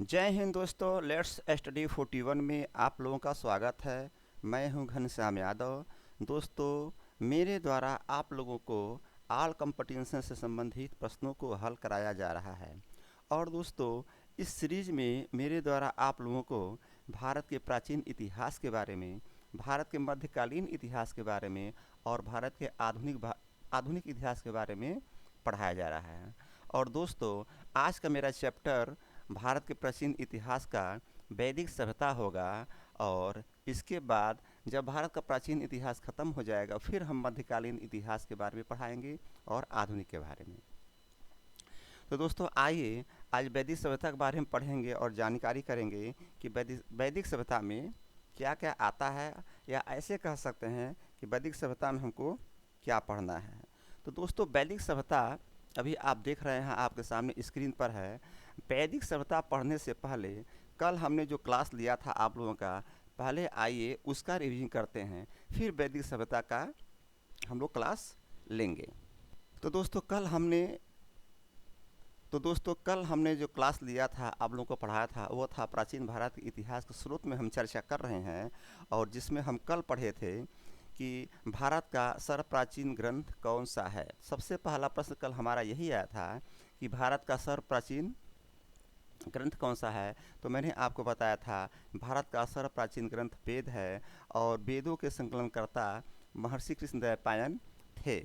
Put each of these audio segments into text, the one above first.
जय हिंद दोस्तों। Let's study 41 में आप लोगों का स्वागत है। मैं हूं घनश्याम यादव। दोस्तों, मेरे द्वारा आप लोगों को ऑल कॉम्पिटिशन से संबंधित प्रश्नों को हल कराया जा रहा है। और दोस्तों, इस सीरीज में मेरे द्वारा आप लोगों को भारत के प्राचीन इतिहास के बारे में, भारत के मध्यकालीन इतिहास के बारे में और भारत के आधुनिक इतिहास के बारे में पढ़ाया जा रहा है। और दोस्तों, आज का मेरा चैप्टर भारत के प्राचीन इतिहास का वैदिक सभ्यता होगा। और इसके बाद जब भारत का प्राचीन इतिहास ख़त्म हो जाएगा, फिर हम मध्यकालीन इतिहास के बारे में पढ़ाएंगे और आधुनिक के बारे में। तो दोस्तों, आइए आज वैदिक सभ्यता के बारे में पढ़ेंगे और जानकारी करेंगे कि वैदिक सभ्यता में क्या क्या आता है, या ऐसे कह सकते हैं कि वैदिक सभ्यता में हमको क्या पढ़ना है। तो दोस्तों, वैदिक सभ्यता अभी आप देख रहे हैं, आपके सामने स्क्रीन पर है। वैदिक सभ्यता पढ़ने से पहले कल हमने जो क्लास लिया था आप लोगों का, पहले आइए उसका रिवीजन करते हैं, फिर वैदिक सभ्यता का हम लोग क्लास लेंगे। तो दोस्तों कल हमने जो क्लास लिया था, आप लोगों को पढ़ाया था, वो था प्राचीन भारत के इतिहास के स्रोत में हम चर्चा कर रहे हैं। और जिसमें हम कल पढ़े थे कि भारत का सर्वप्राचीन ग्रंथ कौन सा है। सबसे पहला प्रश्न कल हमारा यही आया था कि भारत का सर्वप्राचीन ग्रंथ कौन सा है। तो मैंने आपको बताया था भारत का सर्वप्राचीन ग्रंथ वेद है, और वेदों के संकलनकर्ता महर्षि कृष्णदेवराय थे।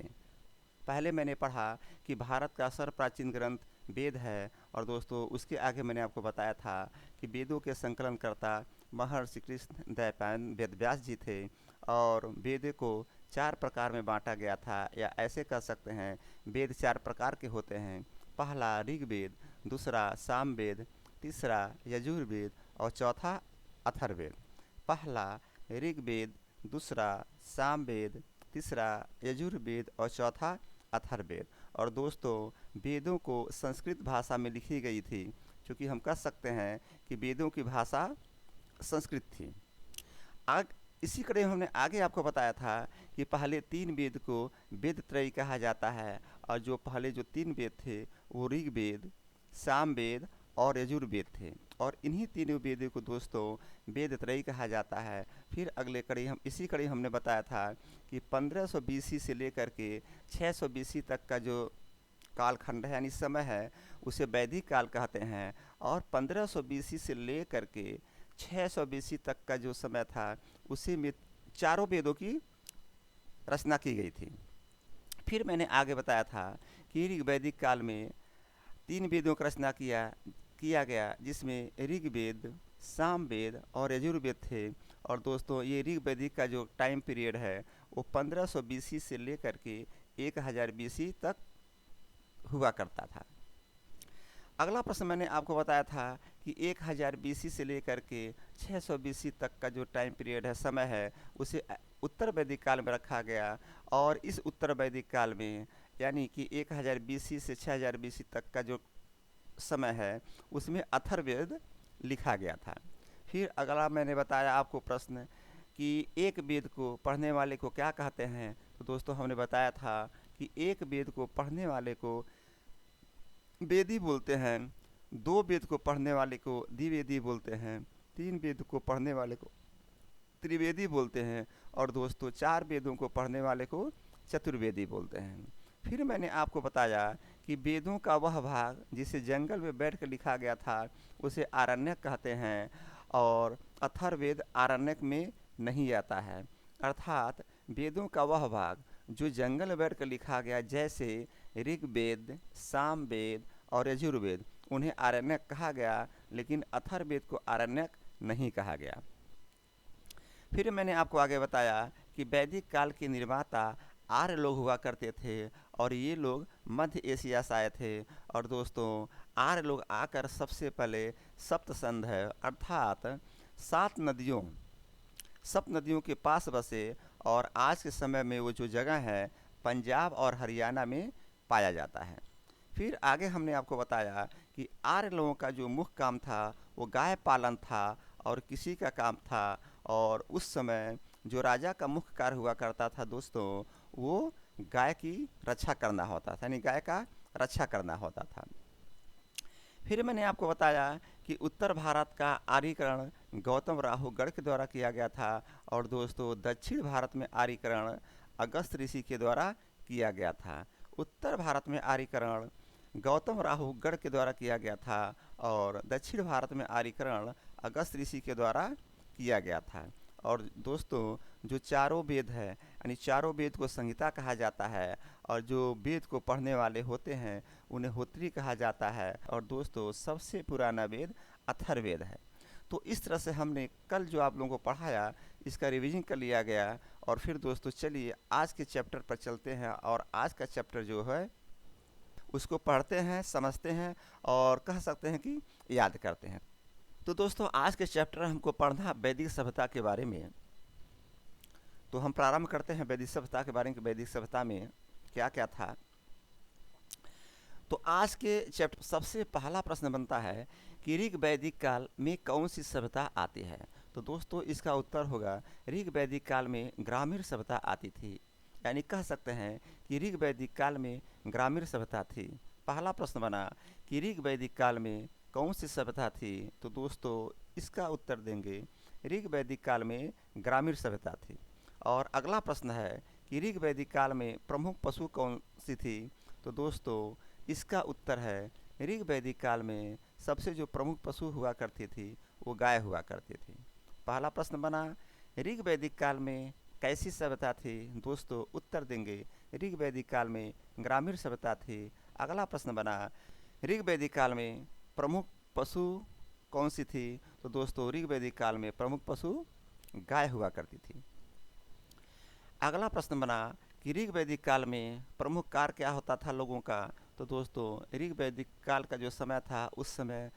पहले मैंने पढ़ा कि भारत का सर्वप्राचीन ग्रंथ वेद है, और दोस्तों उसके आगे मैंने आपको बताया था कि वेदों के संकलनकर्ता महर्षि कृष्णदेवराय वेदव्यास जी थे। और वेद को 4 प्रकार में बांटा गया था, या ऐसे कह सकते हैं वेद 4 प्रकार के होते हैं। पहला ऋग्वेद, दूसरा सामवेद, तीसरा यजुर्वेद और चौथा अथर्ववेद। पहला ऋग्वेद, दूसरा सामवेद, तीसरा यजुर्वेद और चौथा अथर्ववेद। और दोस्तों, वेदों को संस्कृत भाषा में लिखी गई थी, क्योंकि हम कह सकते हैं कि वेदों की भाषा संस्कृत थी। आग इसी कड़े हमने आगे आपको बताया था कि पहले 3 वेद को वेद त्रयी कहा जाता है। और जो पहले जो 3 वेद थे वो ऋग्वेद, सामवेद और यजुर्वेद थे। और इन्हीं तीनों वेदों को दोस्तों वेद त्रयी कहा जाता है। फिर अगले कड़ी हम इसी कड़ी हमने बताया था कि 1500 बीसी से लेकर के 600 बीसी तक का जो कालखंड है, यानी समय है, उसे वैदिक काल कहते हैं। और 1500 बीसी से लेकर के 600 बीसी तक का जो समय था, उसी में चारों वेदों की रचना की गई थी। फिर मैंने आगे बताया था कि ऋग्वैदिक काल में 3 वेदों का रचना किया गया, जिसमें ऋग्वेद, सामवेद और यजुर्वेद थे। और दोस्तों, ये ऋग्वैदिक का जो टाइम पीरियड है वो 1500 बीसी से लेकर के 1000 बीसी तक हुआ करता था। अगला प्रश्न मैंने आपको बताया था कि 1000 बीसी से लेकर के 600 बीसी तक का जो टाइम पीरियड है, समय है, उसे उत्तर वैदिक काल में रखा गया। और इस उत्तर वैदिक काल में, यानी कि 1000 बीसी से 6000 बीसी तक का जो समय है, उसमें अथर्ववेद लिखा गया था। फिर अगला मैंने बताया आपको प्रश्न कि एक वेद को पढ़ने वाले को क्या कहते हैं। तो दोस्तों, हमने बताया था कि एक वेद को पढ़ने वाले को वेदी बोलते हैं, 2 वेद को पढ़ने वाले को द्विवेदी बोलते हैं, 3 वेद को पढ़ने वाले को त्रिवेदी बोलते हैं, और दोस्तों 4 वेदों को पढ़ने वाले को चतुर्वेदी बोलते हैं। फिर मैंने आपको बताया कि वेदों का वह भाग जिसे जंगल में बैठ कर लिखा गया था, उसे आरण्यक कहते हैं। और अथर्ववेद आरण्यक में नहीं आता है। अर्थात वेदों का वह भाग जो जंगल में बैठ कर लिखा गया, जैसे ऋग्वेद, सामवेद और यजुर्वेद, उन्हें आरण्यक कहा गया, लेकिन अथर्ववेद को आरण्यक नहीं कहा गया। फिर मैंने आपको आगे बताया कि वैदिक काल के निर्माता आर्य लोग हुआ करते थे, और ये लोग मध्य एशिया से आए थे। और दोस्तों, आर्य लोग आकर सबसे पहले सप्तसंध है, अर्थात 7 नदियों, सप्त नदियों के पास बसे। और आज के समय में वो जो जगह है पंजाब और हरियाणा में पाया जाता है। फिर आगे हमने आपको बताया कि आर्य लोगों का जो मुख्य काम था वो गाय पालन था, और किसी का काम था। और उस समय जो राजा का मुख्य कार्य हुआ करता था दोस्तों, वो गाय की रक्षा करना होता था, यानी गाय का रक्षा करना होता था। फिर मैंने आपको बताया कि उत्तर भारत का आर्यीकरण गौतम राहुगढ़ के द्वारा किया गया था और दोस्तों दक्षिण भारत में आर्यीकरण अगस्त ऋषि के द्वारा किया गया था। उत्तर भारत में आर्यीकरण गौतम राहुगढ़ के द्वारा किया गया था और दक्षिण भारत में आर्यीकरण अगस्त ऋषि के द्वारा किया गया था। और दोस्तों जो चारों वेद है यानी चारों वेद को संहिता कहा जाता है और जो वेद को पढ़ने वाले होते हैं उन्हें होत्री कहा जाता है। और दोस्तों सबसे पुराना वेद अथर्ववेद है। तो इस तरह से हमने कल जो आप लोगों को पढ़ाया इसका रिवीजन कर लिया गया। और फिर दोस्तों चलिए आज के चैप्टर पर चलते हैं और आज का चैप्टर जो है उसको पढ़ते हैं, समझते हैं और कह सकते हैं कि याद करते हैं। तो दोस्तों आज के चैप्टर हमको पढ़ना वैदिक सभ्यता के बारे में। तो हम प्रारंभ करते हैं वैदिक सभ्यता के बारे में। वैदिक सभ्यता में क्या क्या था। तो आज के चैप्टर सबसे पहला प्रश्न बनता है कि ऋग वैदिक काल में कौन सी सभ्यता आती है। तो दोस्तों इसका उत्तर होगा ऋग वैदिक काल में ग्रामीण सभ्यता आती थी। यानी कह सकते हैं कि ऋग वैदिक काल में ग्रामीण सभ्यता थी। पहला प्रश्न बना कि ऋग वैदिक काल में कौन सी सभ्यता थी। तो दोस्तों इसका उत्तर देंगे ऋग वैदिक काल में ग्रामीण सभ्यता थी। और अगला प्रश्न है कि ऋग वैदिक काल में प्रमुख पशु कौन सी थी। तो दोस्तों इसका उत्तर है ऋग वैदिक काल में सबसे जो प्रमुख पशु हुआ करती थी वो गाय हुआ करती थी। पहला प्रश्न बना ऋग वैदिक काल में कैसी सभ्यता थी। दोस्तों उत्तर देंगे ऋग वैदिक काल में ग्रामीण सभ्यता थी। अगला प्रश्न बना ऋग वैदिक काल में प्रमुख पशु कौन सी थी। तो दोस्तों ऋग वैदिक काल में प्रमुख पशु गाय हुआ करती थी। अगला प्रश्न बना कि ऋग वैदिक काल में प्रमुख कार्य क्या होता था लोगों का। तो दोस्तों ऋग वैदिक काल का जो समय था उस समय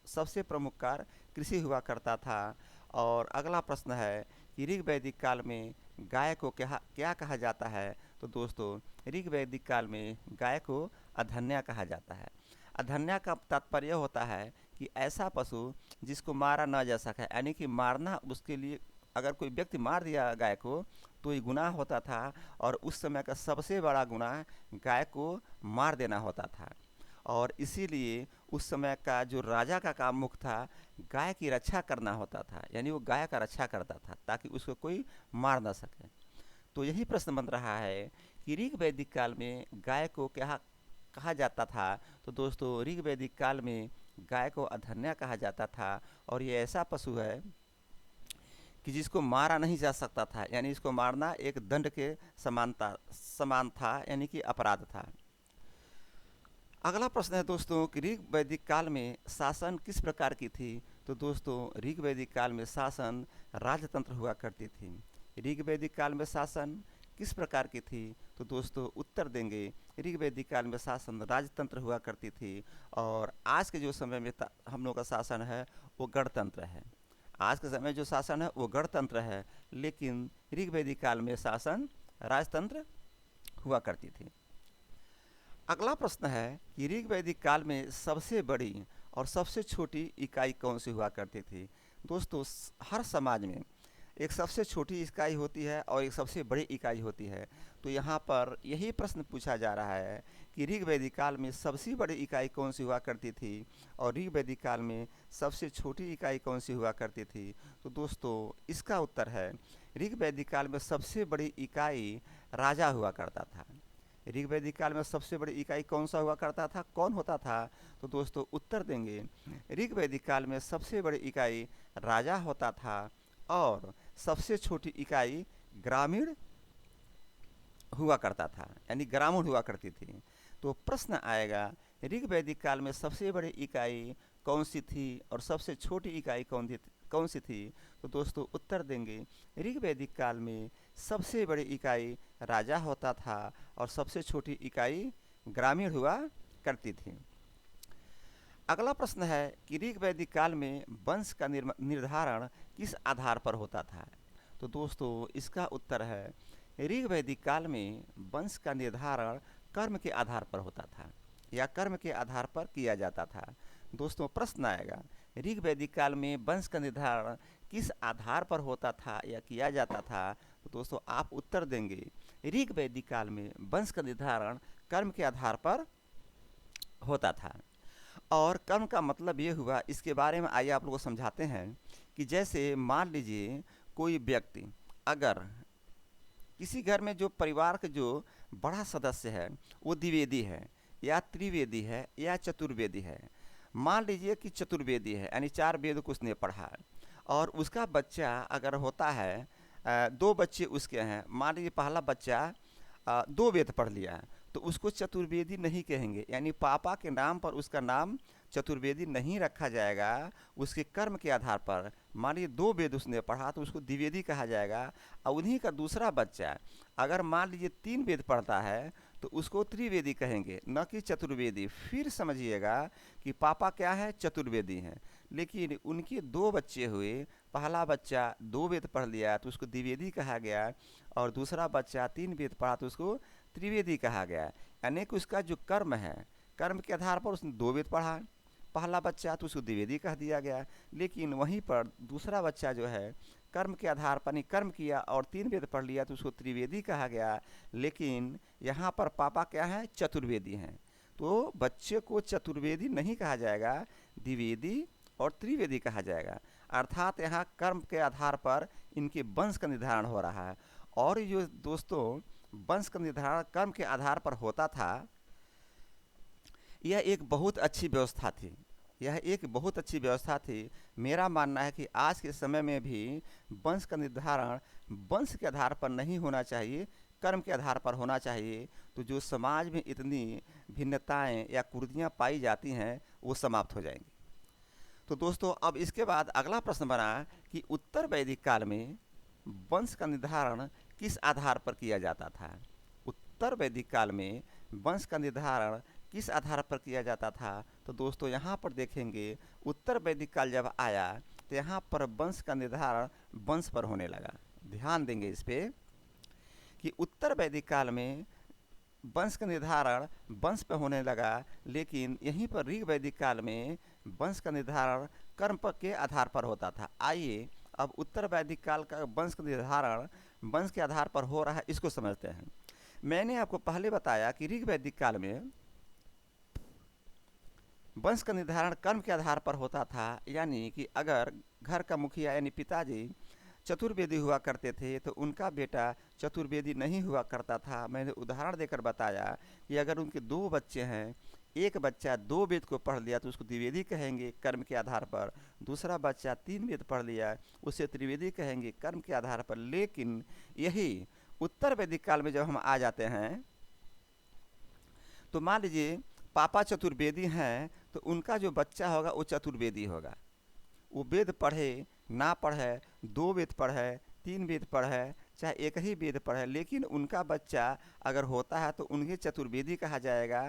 सबसे प्रमुख कार्य कृषि हुआ करता था। और अगला प्रश्न है कि ऋग वैदिक काल में गाय को क्या कहा जाता है। तो दोस्तों ऋग वैदिक काल में गाय को अधन्या कहा जाता है। अधन्या का तात्पर्य होता है कि ऐसा पशु जिसको मारा न जा सके, यानी कि मारना उसके लिए अगर कोई व्यक्ति मार दिया गाय को तो ये गुनाह होता था और उस समय का सबसे बड़ा गुनाह गाय को मार देना होता था। और इसीलिए उस समय का जो राजा का काम मुख्य था गाय की रक्षा करना होता था। यानी वो गाय का रक्षा करता था ताकि उसको कोई मार ना सके। तो यही प्रश्न बन रहा है कि ऋग वैदिक काल में गाय को क्या कहा जाता था। तो दोस्तों ऋग वैदिक काल में गाय को अधन्या कहा जाता था और ये ऐसा पशु है कि जिसको मारा नहीं जा सकता था। यानी इसको मारना एक दंड के समान था, यानी कि अपराध था। अगला प्रश्न है दोस्तों कि ऋग वैदिक काल में शासन किस प्रकार की थी। तो दोस्तों ऋग वैदिक काल में शासन राजतंत्र हुआ करती थी। ऋग वैदिक काल में शासन किस प्रकार की थी। तो दोस्तों उत्तर देंगे ऋग वैदिक काल में शासन राजतंत्र हुआ करती थी। और आज के जो समय में हम लोग का शासन है वो गणतंत्र है। आज के समय जो शासन है वो गणतंत्र है, लेकिन ऋग वैदिक काल में शासन राजतंत्र हुआ करती थी। अगला प्रश्न है कि ऋग वैदिक काल में सबसे बड़ी और सबसे छोटी इकाई कौन सी हुआ करती थी। दोस्तों हर समाज में एक सबसे छोटी इकाई होती है और एक सबसे बड़ी इकाई होती है। तो यहाँ पर यही प्रश्न पूछा जा रहा है कि ऋग वैदिक काल में सबसे बड़ी इकाई कौन सी हुआ करती थी और ऋग वैदिक काल में सबसे छोटी इकाई कौन सी हुआ करती थी। तो दोस्तों इसका उत्तर है ऋग वैदिक काल में सबसे बड़ी इकाई राजा हुआ करता था। ऋग वैदिक काल में सबसे बड़ी इकाई कौन सा हुआ करता था, कौन होता था। तो दोस्तों उत्तर देंगे ऋग वैदिक काल में सबसे बड़ी इकाई राजा होता था और सबसे छोटी इकाई ग्रामीण हुआ करता था, यानी ग्रामीण हुआ करती थी। तो प्रश्न आएगा ऋग वैदिक काल में सबसे बड़ी इकाई कौन सी थी और सबसे छोटी इकाई कौन सी थी। तो दोस्तों उत्तर देंगे ऋग वैदिक काल में सबसे बड़ी इकाई राजा होता था और सबसे छोटी इकाई ग्रामीण हुआ करती थी। अगला प्रश्न है कि ऋग वैदिक काल में वंश का निर्धारण किस आधार पर होता था। तो दोस्तों इसका उत्तर है ऋग वैदिक काल में वंश का निर्धारण कर्म के आधार पर होता था या कर्म के आधार पर किया जाता था। दोस्तों प्रश्न आएगा ऋग वैदिक काल में वंश का निर्धारण किस आधार पर होता था या किया जाता था। तो दोस्तों आप उत्तर देंगे ऋग वैदिक काल में वंश का निर्धारण कर्म के आधार पर होता था। और कर्म का मतलब ये हुआ, इसके बारे में आइए आप लोगों को समझाते हैं कि जैसे मान लीजिए कोई व्यक्ति अगर किसी घर में जो परिवार का जो बड़ा सदस्य है वो द्विवेदी है या त्रिवेदी है या चतुर्वेदी है। मान लीजिए कि चतुर्वेदी है यानी 4 वेद को उसने पढ़ा है और उसका बच्चा अगर होता है 2 बच्चे उसके हैं, मान लीजिए पहला बच्चा 2 वेद पढ़ लिया है तो उसको चतुर्वेदी नहीं कहेंगे, यानी पापा के नाम पर उसका नाम चतुर्वेदी नहीं रखा जाएगा। उसके कर्म के आधार पर मान लीजिए 2 वेद उसने पढ़ा तो उसको द्विवेदी कहा जाएगा। और उन्हीं का दूसरा बच्चा अगर मान लीजिए 3 वेद पढ़ता है तो उसको त्रिवेदी कहेंगे, न कि चतुर्वेदी। फिर समझिएगा कि पापा क्या है, चतुर्वेदी हैं, लेकिन उनके 2 बच्चे हुए। पहला बच्चा 2 वेद पढ़ लिया तो उसको द्विवेदी कहा गया और दूसरा बच्चा 3 वेद पढ़ा तो उसको त्रिवेदी कहा गया। यानी कि उसका जो कर्म है, कर्म के आधार पर उसने 2 वेद पढ़ा, पहला बच्चा तो उसको द्विवेदी कह दिया गया। लेकिन वहीं पर दूसरा बच्चा जो है कर्म के आधार पर नहीं कर्म किया और 3 वेद पढ़ लिया तो उसको त्रिवेदी कहा गया। लेकिन यहाँ पर पापा क्या है, चतुर्वेदी हैं, तो बच्चे को चतुर्वेदी नहीं कहा जाएगा, द्विवेदी और त्रिवेदी कहा जाएगा। अर्थात यहाँ कर्म के आधार पर इनके वंश का निर्धारण हो रहा है। और ये दोस्तों वंश का निर्धारण कर्म के आधार पर होता था, यह एक बहुत अच्छी व्यवस्था थी। यह एक बहुत अच्छी व्यवस्था थी। मेरा मानना है कि आज के समय में भी वंश का निर्धारण वंश के आधार पर नहीं होना चाहिए, कर्म के आधार पर होना चाहिए। तो जो समाज में इतनी भिन्नताएं या कुर्दियाँ पाई जाती हैं वो समाप्त हो जाएंगी। तो दोस्तों अब इसके बाद अगला प्रश्न बना कि उत्तर वैदिक काल में वंश का निर्धारण किस आधार पर किया जाता था। उत्तर वैदिक काल में वंश का निर्धारण किस आधार पर किया जाता था। तो दोस्तों यहाँ पर देखेंगे उत्तर वैदिक काल जब आया तो यहाँ पर वंश का निर्धारण वंश पर होने लगा। ध्यान देंगे इस पे कि उत्तर वैदिक काल में वंश का निर्धारण वंश पर होने लगा, लेकिन यहीं पर ऋग वैदिक काल में वंश का निर्धारण कर्म के आधार पर होता था। आइए अब उत्तर वैदिक काल का वंश का निर्धारण वंश के आधार पर हो रहा है, इसको समझते हैं। मैंने आपको पहले बताया कि ऋग वैदिक काल में वंश का निर्धारण कर्म के आधार पर होता था, यानी कि अगर घर का मुखिया यानी पिताजी चतुर्वेदी हुआ करते थे तो उनका बेटा चतुर्वेदी नहीं हुआ करता था। मैंने उदाहरण देकर बताया कि अगर उनके 2 बच्चे हैं, एक बच्चा 2 वेद को पढ़ लिया तो उसको द्विवेदी कहेंगे कर्म के आधार पर, दूसरा बच्चा 3 वेद पढ़ लिया उसे त्रिवेदी कहेंगे कर्म के आधार पर। लेकिन यही उत्तर वैदिक काल में जब हम आ जाते हैं तो मान लीजिए पापा चतुर्वेदी हैं तो उनका जो बच्चा होगा वो चतुर्वेदी होगा। वो वेद पढ़े ना पढ़े, 2 वेद पढ़े, 3 वेद पढ़े, चाहे एक ही वेद पढ़े, लेकिन उनका बच्चा अगर होता है तो उन्हें चतुर्वेदी कहा जाएगा,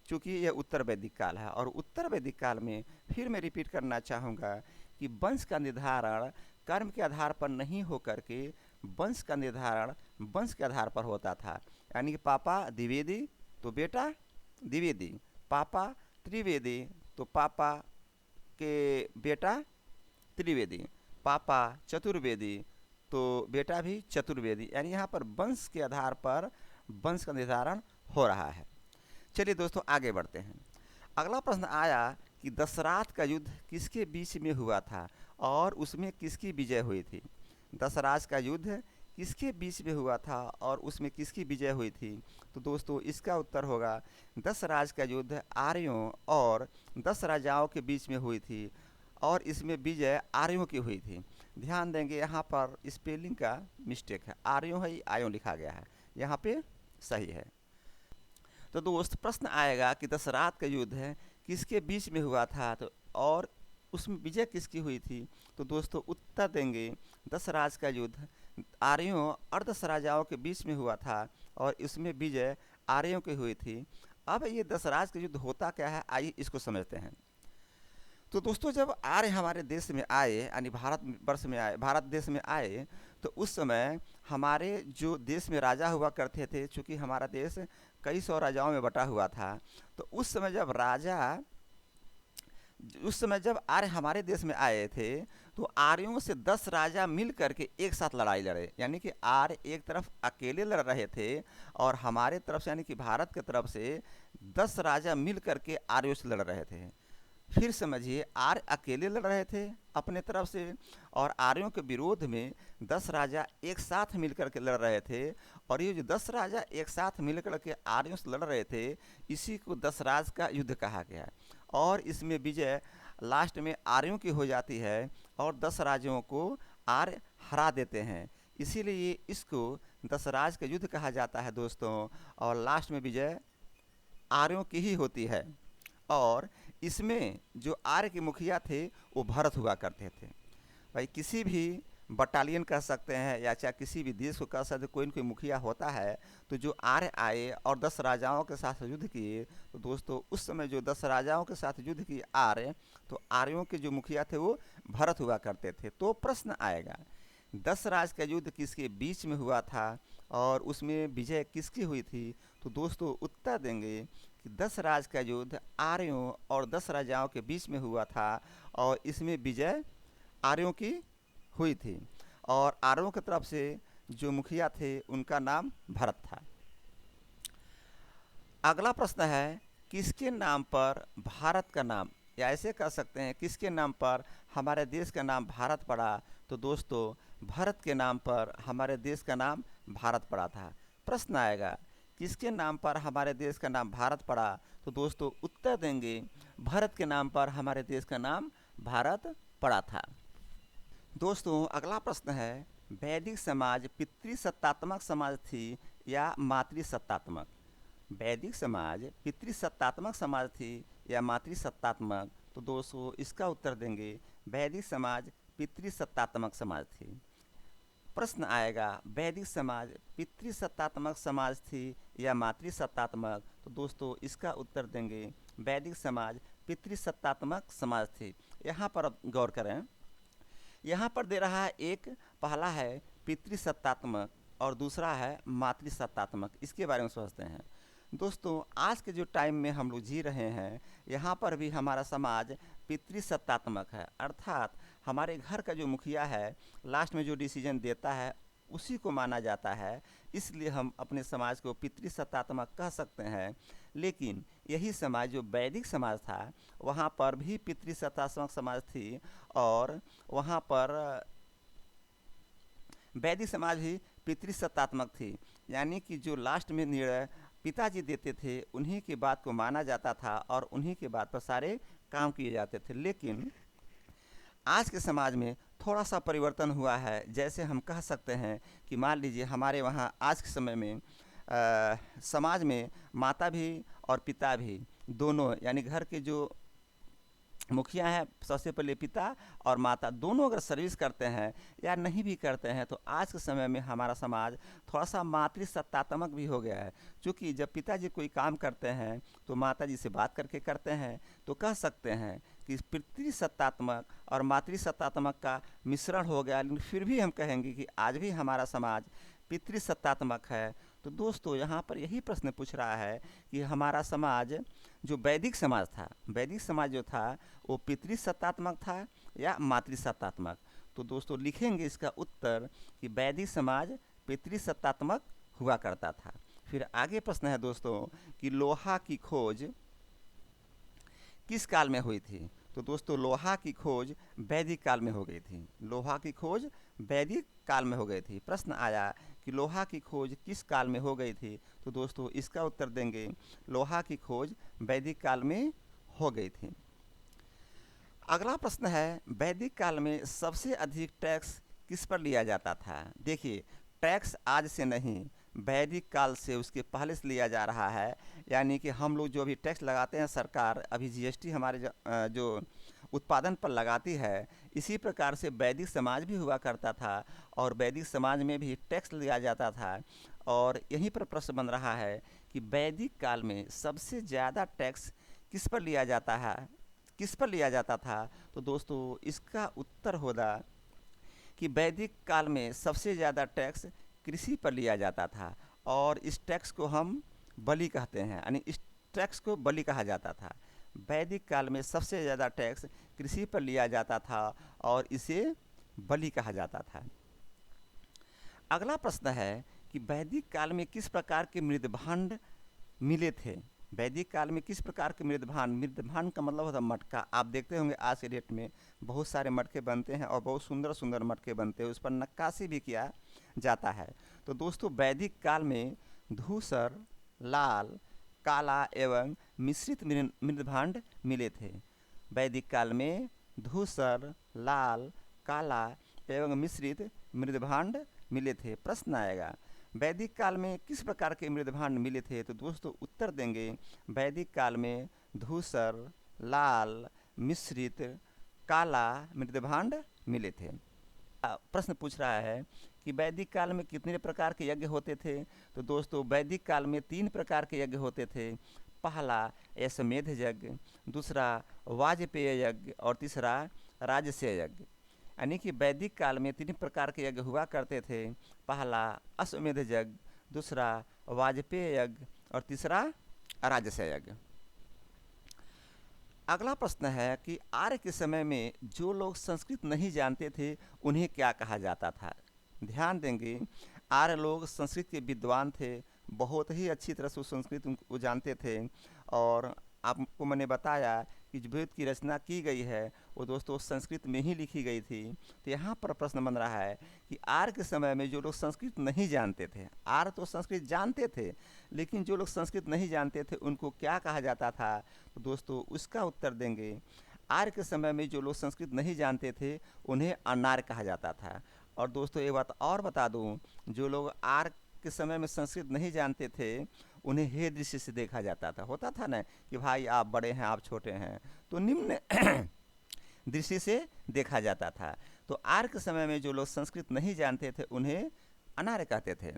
क्योंकि यह उत्तर वैदिक काल है। और उत्तर वैदिक काल में फिर मैं रिपीट करना चाहूँगा कि वंश का निर्धारण कर्म के आधार पर नहीं होकर के वंश का निर्धारण वंश के आधार पर होता था। यानी कि पापा द्विवेदी तो बेटा द्विवेदी, पापा त्रिवेदी तो पापा के बेटा त्रिवेदी, पापा चतुर्वेदी तो बेटा भी चतुर्वेदी। यानी यहाँ पर वंश के आधार पर वंश का निर्धारण हो रहा है। चलिए दोस्तों आगे बढ़ते हैं। अगला प्रश्न आया कि दशरथ का युद्ध किसके बीच में हुआ था और उसमें किसकी विजय हुई थी। दशरथ का युद्ध किसके बीच में हुआ था और उसमें किसकी विजय हुई थी। तो दोस्तों इसका उत्तर होगा दशरथ का युद्ध आर्यों और 10 राजाओं के बीच में हुई थी और इसमें विजय आर्यों की हुई थी। ध्यान देंगे यहाँ पर स्पेलिंग का मिस्टेक है, आर्यों है आयों लिखा गया है, यहाँ पे सही है। तो दोस्त प्रश्न आएगा कि दशरथ का युद्ध है किसके बीच में हुआ था तो और उसमें विजय किसकी हुई थी। तो दोस्तों उत्तर देंगे दशरथ का युद्ध आर्यों और 10 राजाओं के बीच में हुआ था और इसमें विजय आर्यों की हुई थी। अब ये दशरथ का युद्ध होता क्या है, आइए इसको समझते हैं। तो दोस्तों जब आर्य हमारे देश में आए यानी भारत वर्ष में आए, भारत देश में आए, तो उस समय हमारे जो देश में राजा हुआ करते थे, चूँकि हमारा देश कई सौ राजाओं में बटा हुआ था, तो उस समय जब आर्य हमारे देश में आए थे तो आर्यों से 10 राजा मिल करके एक साथ लड़ाई लड़े। यानी कि आर्य एक तरफ अकेले लड़ रहे थे और हमारे तरफ से यानी कि भारत की तरफ से 10 राजा मिल करके आर्यों से लड़ रहे थे। फिर समझिए आर्य अकेले लड़ रहे थे अपने तरफ से, और आर्यों के विरोध में 10 राजा एक साथ मिलकर के लड़ रहे थे। और ये जो 10 राजा एक साथ मिलकर के आर्यों से लड़ रहे थे, इसी को 10 राज का युद्ध कहा गया। और इसमें विजय लास्ट में आर्यों की हो जाती है और 10 राजाओं को आर्य हरा देते हैं। इसीलिए इसको 10 राज का युद्ध कहा जाता है दोस्तों। और लास्ट में विजय आर्यों की ही होती है। और इसमें जो आर्य के मुखिया थे वो भरत हुआ करते थे। भाई किसी भी बटालियन कह सकते हैं या चाहे किसी भी देश को कह सकते, कोई न कोई मुखिया होता है। तो जो आर्य आए और 10 राजाओं के साथ युद्ध किए, तो दोस्तों उस समय जो 10 राजाओं के साथ युद्ध किए आर्य, तो आर्यों के जो मुखिया थे वो भरत हुआ करते थे। तो प्रश्न आएगा 10 राज का युद्ध किसके बीच में हुआ था और उसमें विजय किसकी हुई थी? तो दोस्तों उत्तर देंगे कि 10 राज का युद्ध आर्यों और 10 राजाओं के बीच में हुआ था और इसमें विजय आर्यों की हुई थी। और आर्यों की तरफ से जो मुखिया थे उनका नाम भरत था। अगला प्रश्न है किसके नाम पर भारत का नाम, या ऐसे कह सकते हैं किसके नाम पर हमारे देश का नाम भारत पड़ा? तो दोस्तों भरत के नाम पर हमारे देश का नाम भारत पड़ा था। प्रश्न आएगा किसके नाम पर हमारे देश का नाम भारत पड़ा? तो दोस्तों उत्तर देंगे भरत के नाम पर हमारे देश का नाम भारत पड़ा था। दोस्तों अगला प्रश्न है वैदिक समाज पितृसत्तात्मक समाज थी या मातृसत्तात्मक? वैदिक समाज पितृसत्तात्मक समाज थी या मातृसत्तात्मक? तो दोस्तों इसका उत्तर देंगे वैदिक समाज पितृसत्तात्मक समाज थी। प्रश्न आएगा वैदिक समाज पितृसत्तात्मक समाज थी या मातृसत्तात्मक? तो दोस्तों इसका उत्तर देंगे वैदिक समाज पितृसत्तात्मक समाज थी। यहाँ पर अब गौर करें, यहाँ पर दे रहा है एक, पहला है पितृसत्तात्मक और दूसरा है मातृसत्तात्मक। इसके बारे में समझते हैं। दोस्तों आज के जो टाइम में हम लोग जी रहे हैं, यहाँ पर भी हमारा समाज पितृसत्तात्मक है, अर्थात हमारे घर का जो मुखिया है लास्ट में जो डिसीजन देता है उसी को माना जाता है। इसलिए हम अपने समाज को पितृसत्तात्मक कह सकते हैं। लेकिन यही समाज जो वैदिक समाज था वहाँ पर भी पितृसत्तात्मक समाज थी और वहाँ पर वैदिक समाज भी पितृसत्तात्मक थी। यानी कि जो लास्ट में निर्णय पिताजी देते थे उन्हीं की बात को माना जाता था और उन्हीं के बात पर सारे काम किए जाते थे। लेकिन आज के समाज में थोड़ा सा परिवर्तन हुआ है। जैसे हम कह सकते हैं कि मान लीजिए हमारे वहाँ आज के समय में समाज में माता भी और पिता भी दोनों, यानी घर के जो मुखिया हैं सबसे पहले पिता और माता दोनों अगर सर्विस करते हैं या नहीं भी करते हैं, तो आज के समय में हमारा समाज थोड़ा सा मातृसत्तात्मक भी हो गया है। क्योंकि जब पिताजी कोई काम करते हैं तो माताजी से बात करके करते हैं। तो कह सकते हैं कि पितृसत्तात्मक और मातृसत्तात्मक का मिश्रण हो गया। लेकिन फिर भी हम कहेंगे कि आज भी हमारा समाज पितृसत्तात्मक है। तो दोस्तों यहाँ पर यही प्रश्न पूछ रहा है कि हमारा समाज जो वैदिक समाज था, वैदिक समाज जो था वो पितृसत्तात्मक था या मातृसत्तात्मक? तो दोस्तों लिखेंगे इसका उत्तर कि वैदिक समाज पितृसत्तात्मक हुआ करता था। फिर आगे प्रश्न है दोस्तों कि लोहा की खोज किस काल में हुई थी? तो दोस्तों लोहा की खोज वैदिक काल में हो गई थी। लोहा की खोज वैदिक काल में हो गई थी। प्रश्न आया कि लोहा की खोज किस काल में हो गई थी? तो दोस्तों इसका उत्तर देंगे लोहा की खोज वैदिक काल में हो गई थी। अगला प्रश्न है वैदिक काल में सबसे अधिक टैक्स किस पर लिया जाता था? देखिए टैक्स आज से नहीं, वैदिक काल से उसके पहले से लिया जा रहा है। यानी कि हम लोग जो अभी टैक्स लगाते हैं, सरकार अभी जीएसटी हमारे जो उत्पादन पर लगाती है, इसी प्रकार से वैदिक समाज भी हुआ करता था और वैदिक समाज में भी टैक्स लिया जाता था। और यहीं पर प्रश्न बन रहा है कि वैदिक काल में सबसे ज़्यादा टैक्स किस पर लिया जाता है, किस पर लिया जाता था? तो दोस्तों इसका उत्तर होगा कि वैदिक काल में सबसे ज़्यादा टैक्स कृषि पर लिया जाता था और इस टैक्स को हम बलि कहते हैं, यानी इस टैक्स को बलि कहा जाता था। वैदिक काल में सबसे ज़्यादा टैक्स कृषि पर लिया जाता था और इसे बलि कहा जाता था। अगला प्रश्न है कि वैदिक काल में किस प्रकार के मृदभांड मिले थे? वैदिक काल में किस प्रकार के मृदभांड, मृदभांड का मतलब होता है मटका। आप देखते होंगे आज के डेट में बहुत सारे मटके बनते हैं और बहुत सुंदर सुंदर मटके बनते हैं, उस पर नक्काशी भी किया जाता है। तो दोस्तों वैदिक काल में धूसर, लाल, काला एवं मिश्रित मृदभांड मिले थे। वैदिक काल में धूसर, लाल, काला एवं मिश्रित मृदभांड मिले थे। प्रश्न आएगा वैदिक काल में किस प्रकार के मृदभांड मिले थे। तो दोस्तों उत्तर देंगे वैदिक काल में धूसर, लाल, मिश्रित, काला मृदभांड मिले थे। प्रश्न पूछ रहा है कि वैदिक काल में कितने प्रकार के यज्ञ होते थे। तो दोस्तों वैदिक काल में 3 प्रकार के यज्ञ होते थे। पहला अश्वमेध यज्ञ, दूसरा वाजपेय यज्ञ और तीसरा राजसूय यज्ञ। यानी कि वैदिक काल में 3 प्रकार के यज्ञ हुआ करते थे। पहला अश्वमेध यज्ञ, दूसरा वाजपेय यज्ञ और तीसरा राजसूय यज्ञ। अगला प्रश्न है कि आर्य के समय में जो लोग संस्कृत नहीं जानते थे उन्हें क्या कहा जाता था। ध्यान देंगे आर्य लोग संस्कृत के विद्वान थे, बहुत ही अच्छी तरह से संस्कृत वो जानते थे। और आपको मैंने बताया कि जो वेद की रचना की गई है वो दोस्तों संस्कृत में ही लिखी गई थी। तो यहाँ पर प्रश्न बन रहा है कि आर्य के समय में जो लोग संस्कृत नहीं जानते थे, आर्य तो संस्कृत जानते थे लेकिन जो लोग संस्कृत नहीं जानते थे उनको क्या कहा जाता था। तो दोस्तों उसका उत्तर देंगे आर्य के समय में जो लोग संस्कृत नहीं जानते थे उन्हें अनार्य कहा जाता था। और दोस्तों एक बात और बता दूं, जो लोग आर्य के समय में संस्कृत नहीं जानते थे उन्हें हे दृष्टि से देखा जाता था। होता था ना कि भाई आप बड़े हैं आप छोटे हैं, तो निम्न दृष्टि से देखा जाता था। तो आर्य के समय में जो लोग संस्कृत नहीं जानते थे उन्हें अनार्य कहते थे।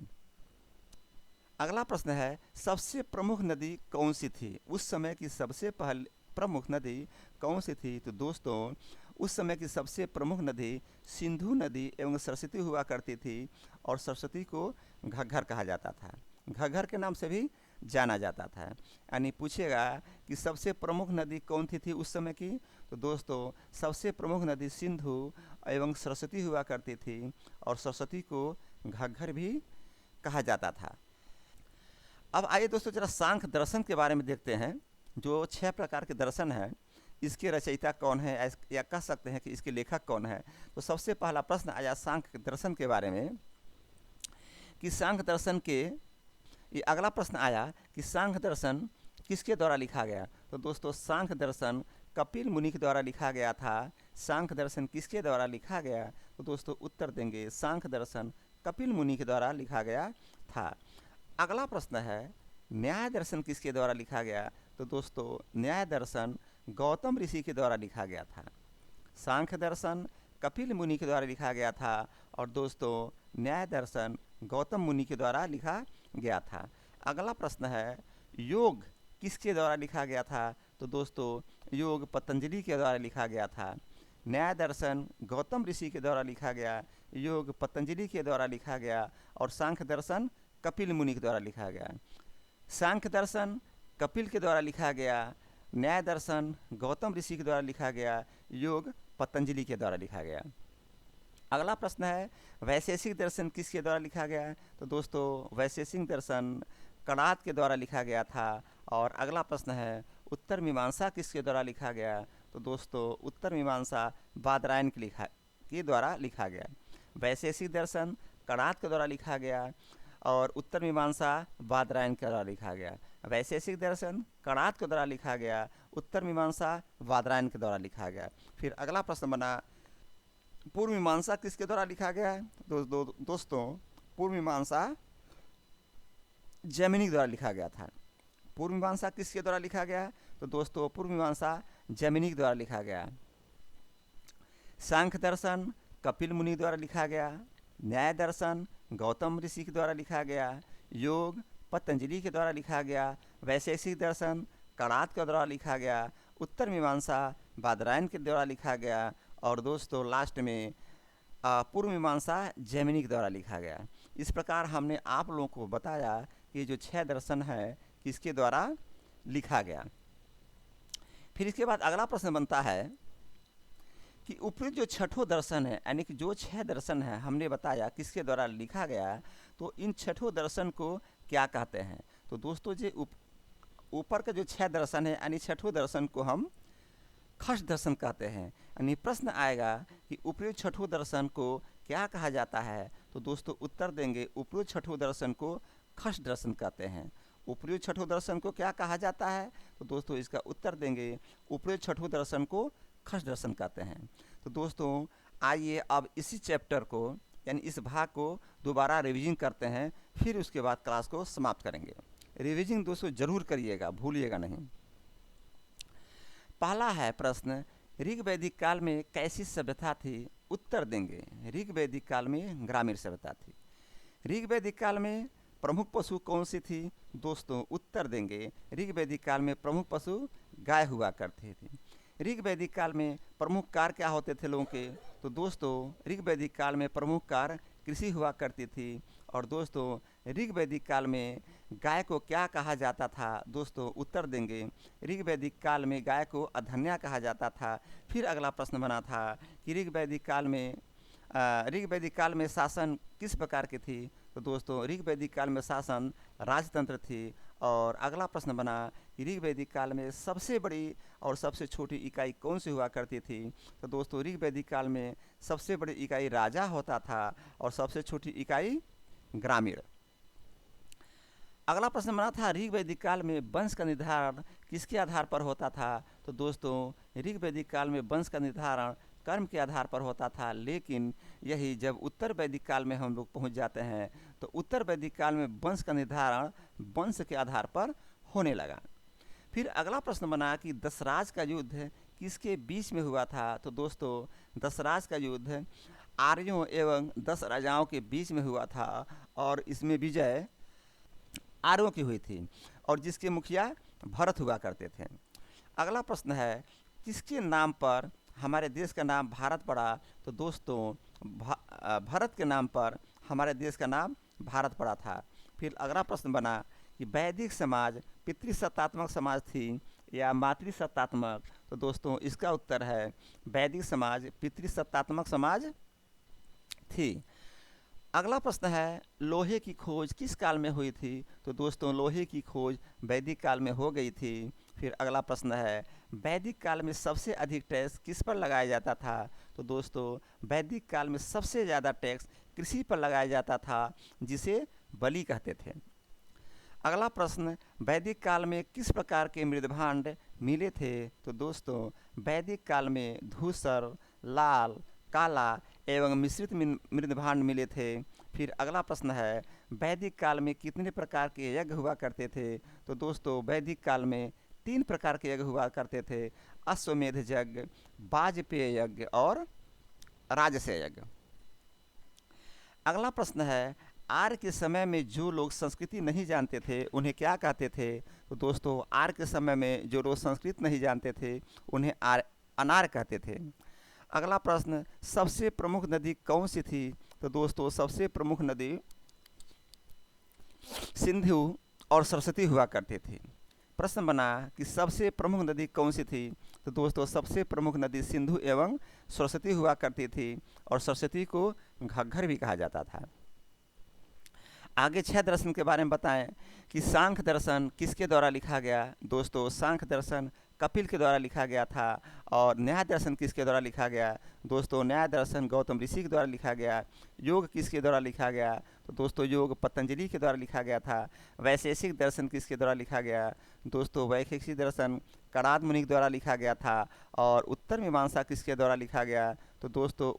अगला प्रश्न है सबसे प्रमुख नदी कौन सी थी। उस समय की सबसे पहले प्रमुख नदी कौन सी थी। तो दोस्तों उस समय की सबसे प्रमुख नदी सिंधु नदी एवं सरस्वती हुआ करती थी और सरस्वती को घग्गर कहा जाता था, घग्गर के नाम से भी जाना जाता था। यानी पूछेगा कि सबसे प्रमुख नदी कौन थी उस समय की। तो दोस्तों सबसे प्रमुख नदी सिंधु एवं सरस्वती हुआ करती थी और सरस्वती को घग्गर भी कहा जाता था। अब आइए दोस्तों जरा सांख्य दर्शन के बारे में देखते हैं। जो 6 प्रकार के दर्शन हैं इसके रचयिता कौन है या कह सकते हैं कि इसके लेखक कौन है। तो सबसे पहला प्रश्न आया सांख्य दर्शन के बारे में कि सांख्य दर्शन के, ये अगला प्रश्न आया कि सांख्य दर्शन किसके द्वारा लिखा गया। तो दोस्तों सांख्य दर्शन कपिल मुनि के द्वारा लिखा गया था। सांख्य दर्शन किसके द्वारा लिखा गया। तो दोस्तों उत्तर देंगे सांख्य दर्शन कपिल मुनि के द्वारा लिखा गया था। अगला प्रश्न है न्याय दर्शन किसके द्वारा लिखा गया। तो दोस्तों न्याय दर्शन गौतम ऋषि के द्वारा लिखा गया था। सांख्य दर्शन कपिल मुनि के द्वारा लिखा गया था और दोस्तों न्याय दर्शन गौतम मुनि के द्वारा लिखा गया था। अगला प्रश्न है योग किसके द्वारा लिखा गया था। तो दोस्तों योग पतंजलि के द्वारा लिखा गया था। न्याय दर्शन गौतम ऋषि के द्वारा लिखा गया, योग पतंजलि के द्वारा लिखा गया और सांख्य दर्शन कपिल मुनि के द्वारा लिखा गया। सांख्य दर्शन कपिल के द्वारा लिखा गया, न्याय दर्शन गौतम ऋषि के द्वारा लिखा गया, योग पतंजलि के द्वारा लिखा गया। अगला प्रश्न है वैशेषिक दर्शन किसके द्वारा लिखा गया। तो दोस्तों वैशेषिक दर्शन कणाद के द्वारा लिखा गया था। और अगला प्रश्न है उत्तर मीमांसा किसके द्वारा लिखा गया। तो दोस्तों उत्तर मीमांसा बादरायण के द्वारा लिखा गया। वैशेषिक दर्शन कणाद के द्वारा लिखा गया और उत्तर मीमांसा बादरायण के द्वारा लिखा गया। वैशेषिक दर्शन कणाद के द्वारा लिखा गया, उत्तर मीमांसा बादरायण के द्वारा लिखा गया। फिर अगला प्रश्न बना पूर्व मीमांसा किसके द्वारा लिखा गया है। दोस्तों पूर्व मीमांसा जैमिनी के द्वारा लिखा गया था। पूर्व मीमांसा किसके द्वारा लिखा गया। तो दोस्तों पूर्व मीमांसा जैमिनी के द्वारा लिखा गया। सांख्य दर्शन कपिल मुनि द्वारा लिखा गया, न्याय दर्शन गौतम ऋषि के द्वारा लिखा गया, योग पतंजलि के द्वारा लिखा गया, वैशेषिक दर्शन कणाद के द्वारा लिखा गया, उत्तर मीमांसा बादरायण के द्वारा लिखा गया और दोस्तों लास्ट में पूर्व मीमांसा जैमिनी के द्वारा लिखा गया। इस प्रकार हमने आप लोगों को बताया कि जो 6 दर्शन है किसके द्वारा लिखा गया। फिर इसके बाद अगला प्रश्न बनता है कि ऊपरी जो छठों दर्शन है यानी कि जो 6 दर्शन है हमने बताया किसके द्वारा लिखा गया, तो इन छठों दर्शन को क्या कहते हैं। तो दोस्तों जो ऊपर का जो 6 दर्शन है यानी छठवें दर्शन को हम खस दर्शन कहते हैं। यानी प्रश्न आएगा कि उपयुक्त छठवें दर्शन को क्या कहा जाता है, तो दोस्तों उत्तर देंगे उपयुक्त छठवें दर्शन को खस दर्शन कहते हैं। उपयुक्त छठवें दर्शन को क्या कहा जाता है, तो दोस्तों इसका उत्तर देंगे उपयुक्त छठवें दर्शन को खस दर्शन कहते हैं। तो दोस्तों आइए अब इसी चैप्टर को यानी इस भाग को दोबारा रिवीजन करते हैं, फिर उसके बाद क्लास को समाप्त करेंगे। रिवीजन दोस्तों जरूर करिएगा, भूलिएगा नहीं। पहला है प्रश्न, ऋग वैदिक काल में कैसी सभ्यता थी, उत्तर देंगे ऋग वैदिक काल में ग्रामीण सभ्यता थी। ऋग वैदिक काल में प्रमुख पशु कौन सी थी, दोस्तों उत्तर देंगे ऋग वैदिक काल में प्रमुख पशु गाय हुआ करती थी। ऋग वैदिक काल में प्रमुख कार्य क्या होते थे लोगों के, तो दोस्तों ऋग वैदिक काल में प्रमुख कार्य कृषि हुआ करती थी। और दोस्तों ऋग वैदिक काल में गाय को क्या कहा जाता था, दोस्तों उत्तर देंगे ऋग वैदिक काल में गाय को अधन्या कहा जाता था। फिर अगला प्रश्न बना था कि ऋग वैदिक काल में शासन किस प्रकार की थी, तो दोस्तों ऋग वैदिक काल में शासन राजतंत्र थी। और अगला प्रश्न बना कि ऋग वैदिक काल में सबसे बड़ी और सबसे छोटी इकाई कौन सी हुआ करती थी, तो दोस्तों ऋग वैदिक काल में सबसे बड़ी इकाई राजा होता था और सबसे छोटी इकाई ग्रामीण। अगला प्रश्न बना था ऋग वैदिक काल में वंश का निर्धारण किसके आधार पर होता था, तो दोस्तों ऋग वैदिक काल में वंश का निर्धारण कर्म के आधार पर होता था। लेकिन यही जब उत्तर वैदिक काल में हम लोग पहुंच जाते हैं तो उत्तर वैदिक काल में वंश का निर्धारण वंश के आधार पर होने लगा। फिर अगला प्रश्न बना कि दशराज का युद्ध किसके बीच में हुआ था, तो दोस्तों दशराज का युद्ध आर्यों एवं 10 राजाओं के बीच में हुआ था और इसमें विजय आर्यों की हुई थी और जिसके मुखिया भरत हुआ करते थे। अगला प्रश्न है किसके नाम पर हमारे देश का नाम भारत पड़ा, तो दोस्तों भरत के नाम पर हमारे देश का नाम भारत पड़ा था। फिर अगला प्रश्न बना कि वैदिक समाज पितृसत्तात्मक समाज थी या मातृसत्तात्मक, तो दोस्तों इसका उत्तर है वैदिक समाज पितृसत्तात्मक समाज थी। अगला प्रश्न है लोहे की खोज किस काल में हुई थी, तो दोस्तों लोहे की खोज वैदिक काल में हो गई थी। फिर अगला प्रश्न है वैदिक काल में सबसे अधिक टैक्स किस पर लगाया जाता था, तो दोस्तों वैदिक काल में सबसे ज़्यादा टैक्स कृषि पर लगाया जाता था जिसे बलि कहते थे। अगला प्रश्न वैदिक काल में किस प्रकार के मृदभांड मिले थे, तो दोस्तों वैदिक काल में धूसर, लाल, काला एवं मिश्रित मृदभांड मिले थे। फिर अगला प्रश्न है वैदिक काल में कितने प्रकार के यज्ञ हुआ करते थे, तो दोस्तों वैदिक काल में 3 प्रकार के यज्ञ हुआ करते थे, अश्वमेध यज्ञ, वाजपेय यज्ञ और राजस्य यज्ञ। अगला प्रश्न है आर्य के समय में जो लोग संस्कृति नहीं जानते थे उन्हें क्या कहते थे, तो दोस्तों आर्य के समय में जो लोग संस्कृत नहीं जानते थे उन्हें अनार्य कहते थे। अगला प्रश्न सबसे प्रमुख नदी कौन सी थी, तो दोस्तों सबसे प्रमुख नदी सिंधु और सरस्वती हुआ करती थी। प्रश्न बना कि सबसे प्रमुख नदी कौन सी थी, तो दोस्तों सबसे प्रमुख नदी सिंधु एवं सरस्वती हुआ करती थी और सरस्वती को घग्गर भी कहा जाता था। आगे 6 दर्शन के बारे में बताएं कि सांख्य दर्शन किसके द्वारा लिखा गया, दोस्तों सांख्य दर्शन कपिल के द्वारा लिखा गया था। और न्याय दर्शन किसके द्वारा लिखा गया, दोस्तों न्याय दर्शन गौतम ऋषि के द्वारा लिखा गया। योग किसके द्वारा लिखा गया, तो दोस्तों योग पतंजलि के द्वारा लिखा गया था। वैशेषिक दर्शन किसके द्वारा लिखा गया, दोस्तों वैशेषिक दर्शन कणाद मुनि के द्वारा लिखा गया था। और उत्तर मीमांसा किसके द्वारा लिखा गया, तो दोस्तों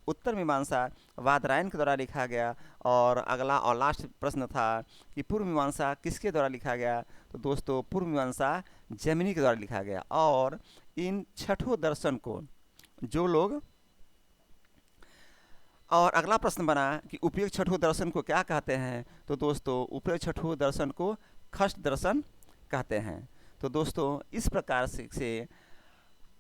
उत्तर मीमांसा वादरायण के द्वारा लिखा गया। और अगला और लास्ट प्रश्न था कि पूर्व मीमांसा किसके द्वारा लिखा गया, तो दोस्तों पूर्व मीमांसा जैमिनी के द्वारा लिखा गया। और इन छठों दर्शन को जो लोग और अगला प्रश्न बना कि उपयुक्त छठों दर्शन को क्या कहते हैं, तो दोस्तों उपयुक्त छठों दर्शन को खष्ट दर्शन कहते हैं। तो दोस्तों इस प्रकार से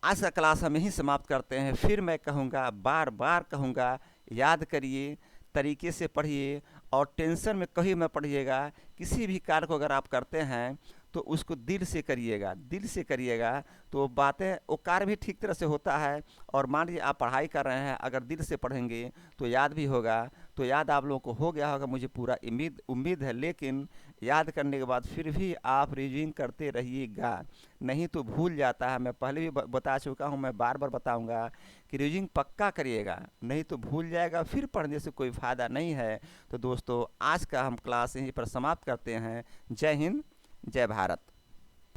आज का क्लास हम यहीं समाप्त करते हैं। फिर मैं कहूँगा, बार बार कहूँगा, याद करिए, तरीके से पढ़िए और टेंशन में कहीं मत पढ़िएगा। किसी भी कार्य को अगर आप करते हैं तो उसको दिल से करिएगा, दिल से करिएगा तो बातें वो कार्य भी ठीक तरह से होता है। और मान लीजिए आप पढ़ाई कर रहे हैं, अगर दिल से पढ़ेंगे तो याद भी होगा। तो याद आप लोगों को हो गया होगा, मुझे पूरा उम्मीद है। लेकिन याद करने के बाद फिर भी आप रिविजन करते रहिएगा, नहीं तो भूल जाता है। मैं पहले भी बता चुका हूँ, मैं बार बार बताऊँगा कि रिविजन पक्का करिएगा, नहीं तो भूल जाएगा, फिर पढ़ने से कोई फ़ायदा नहीं है। तो दोस्तों आज का हम क्लास यहीं पर समाप्त करते हैं। जय हिंद, जय भारत।